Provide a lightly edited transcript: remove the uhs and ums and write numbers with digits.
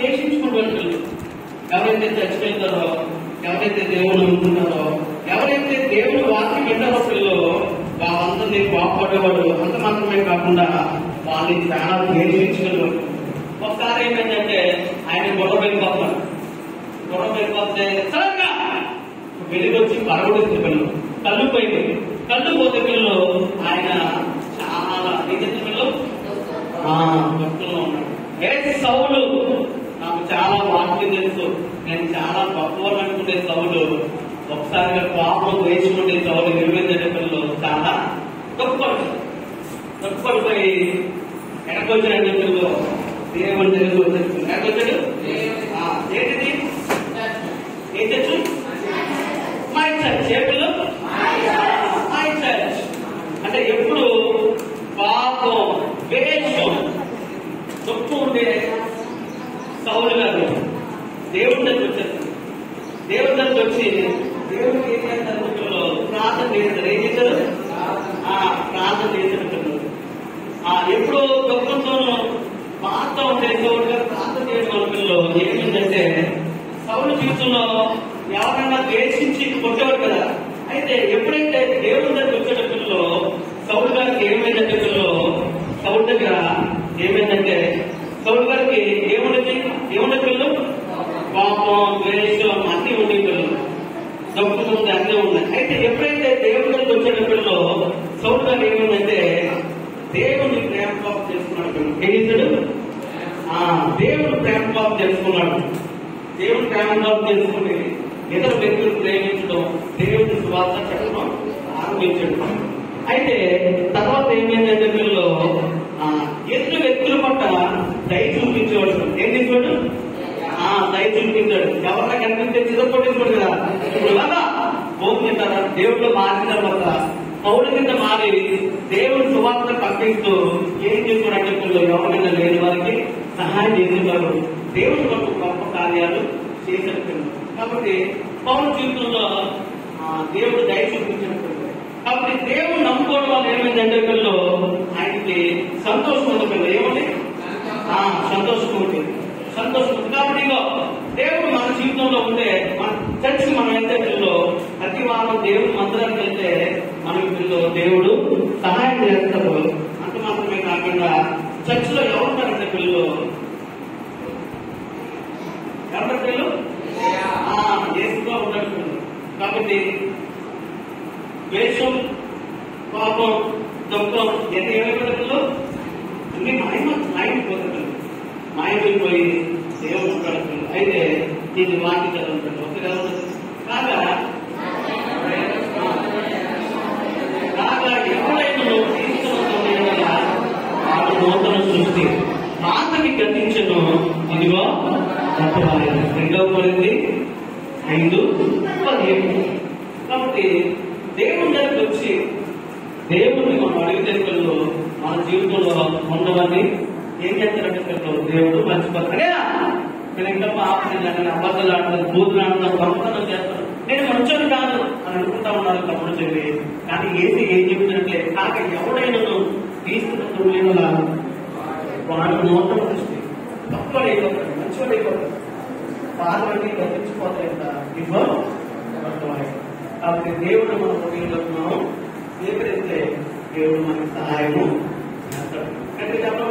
ద్వేషించుకుంటూ వెళ్తారు. ఎవరైతే చచ్చిపోతారో, ఎవరైతే దేవుడు నమ్ముకుంటారో, ఎవరైతే దేవుడు వాక్యం వింటారో పిల్లలు వాళ్ళందరినీ బాగుపడేవాడు. అంత మాత్రమే కాకుండా వాళ్ళని చాలా ద్వేషించుకున్నారు. ఒకసారి ఏమైందంటే ఆయన గొడవ వెళ్ళిపోతాడు. గొడవ వెళ్ళిపోతే సడన్ గా వెలుగొచ్చి పరగొడుతుంది పిల్లలు. కళ్ళు పోయిపోయి కళ్ళు పోతే పిల్లలు ఆయన చాలా పిల్లలు భక్తుల్లో ఉన్నాడు. సౌలు నాకు చాలా వాక్యం తెలుసు, నేను చాలా గొప్పవాళ్ళు అనుకునే సౌలు ఒకసారిగా పాపం వేసుకుంటే సౌలు నిర్వహించే పిల్లలు చాలా గొప్పడిపోయి ఎక్కడికొచ్చిన పిల్లలు దేవుడు తెలుగు ఎక్కడికొచ్చాడు. ఏంటిది ఏం తెచ్చు మై చర్చ్. చేతులు మై చర్చ్ అంటే ఎప్పుడు పాపం వేషం తప్పు ఉండే సౌలు గారు దేవుడి దగ్గర వచ్చేస్తారు. దేవుడి దగ్గర వచ్చి దేవుడికి ఏం చేస్తారు, ప్రార్థన చేస్తారు. ఏం చేశారు? ప్రార్థన చేశారు. ఎప్పుడో దుఃఖంతో మాత్రం ఉండే సౌలు గారు ప్రార్థన చేయడం వల్ల పిల్లలు ఏమిటంటే సౌలు జీవితంలో ఎవరైనా ద్వేషించి కొట్టేవారు కదా. అయితే ఎప్పుడైతే దేవుడి దగ్గర వచ్చేటప్పుడు సౌలు గారికి ఏమైందంటే పిల్లలు సౌలు దగ్గర ఏమైందంటే సౌలు గారికి ఏముండే పిల్లలు పాపం ద్వేషం అన్ని ఉండే పిల్లలు దొక్కుతుంది అన్నీ ఉన్నాయి. అయితే ఎప్పుడైతే దేవుడి దగ్గరికి వచ్చేటప్పుడు సౌలు గారు ఏమైందంటే దేవుడిని ప్రేమ పాపం చేసుకున్నాడు. ఏం చేశాడు? దేవుడు ప్రేమ పాపం చేసుకున్నాడు. దేవుడు ప్రేమ పాపం చేసుకుని ఇతర వ్యక్తులు ప్రేమించడం, దేవుడి సువార్త చెప్పడం ఆరంభించడం. అయితే తర్వాత ఏమైందంటే వీళ్ళు ఎదురు వ్యక్తుల పట్ల దయ చూపించేవాడు. ఏం చేసేవాడు? దయ చూపించాడు. ఎవరైనా కనిపిస్తే చిదపొట్టేసుకోడు కదా. ఇప్పుడు కదా భూమి తింటారా దేవుడు మారిన తర్వాత పౌరుల కింద మారి దేవుడి సువార్త పంపిస్తూ ఏం చేస్తున్నాడంటే పిల్లలు ఎవరైనా లేని వారికి సహాయం చేసేవారు. దేవుడి కొరకు గొప్ప కార్యాలు చేసేటప్పుడు. కాబట్టి పౌరు జీవితంలో దేవుడు దయ చూపించినప్పుడు కాబట్టి దేవుడు నమ్ముకోవడం వల్ల ఏమైందంటే పిల్లలు ఆయనకి సంతోషం ఉంది. పిల్లలు ఏమండి? సంతోషం ఉంటుంది. కాబట్టి దేవుడు మన జీవితంలో ఉంటే మన చర్చి మనం వెళ్తే పిల్లలు ప్రతి వారం దేవుడు మందిరానికి వెళ్తే మనకి పిల్లలు దేవుడు సహాయం చేస్తారు. అంత మాత్రమే కాకుండా చర్చిలో ఎవరుంటారంటే పిల్లలు ఏసుగా ఉంటారు. కాబట్టి వేషం పాపం దుఃఖం ఎన్ని ఏమైపోతారు అన్ని మాయమైపోతారు. మాయమైపోయి దేవుడు ఉంటాడు. అయితే దీన్ని వాటి చదువుతాడు. ఒకగా కాగా ఎప్పుడైనా వాడు నూతన సృష్టి పాతకి గతించను ఇదిగో తప్పలేదు. 2 కొరింథీ 5:17. కాబట్టి దేవుడి దగ్గరికి వచ్చి దేవుడిని మనం అడిగితే పిల్లలు మన జీవితంలో ఉండవని ఏం చేస్తారంటే పిల్లలు దేవుడు మర్చిపోతాడు. నేను ఇంకా పాపని అబద్ధాలు ఆడతాను, బూతులు ఆడతాను, దొంగతనం చేస్తాను, నేను మంచోని కాదు అని అనుకుంటా ఉన్నారు తమ్ముడు చెప్పి. కానీ ఏం చెప్తున్నట్లే కాక ఎవడైనా తీసుకున్న వాడు నూతన దృష్టి తప్పడైపోతాడు, మంచివాడైపోతాడు. పాలన్నీ గతించిపోతాయంట ఇవ్వ. కాబట్టి దేవుడు మనం ఉపయోగిస్తున్నాం. స్వీకరిస్తే దేవుడు మనకి సహాయము చేస్తాడు. అంటే చెప్పడం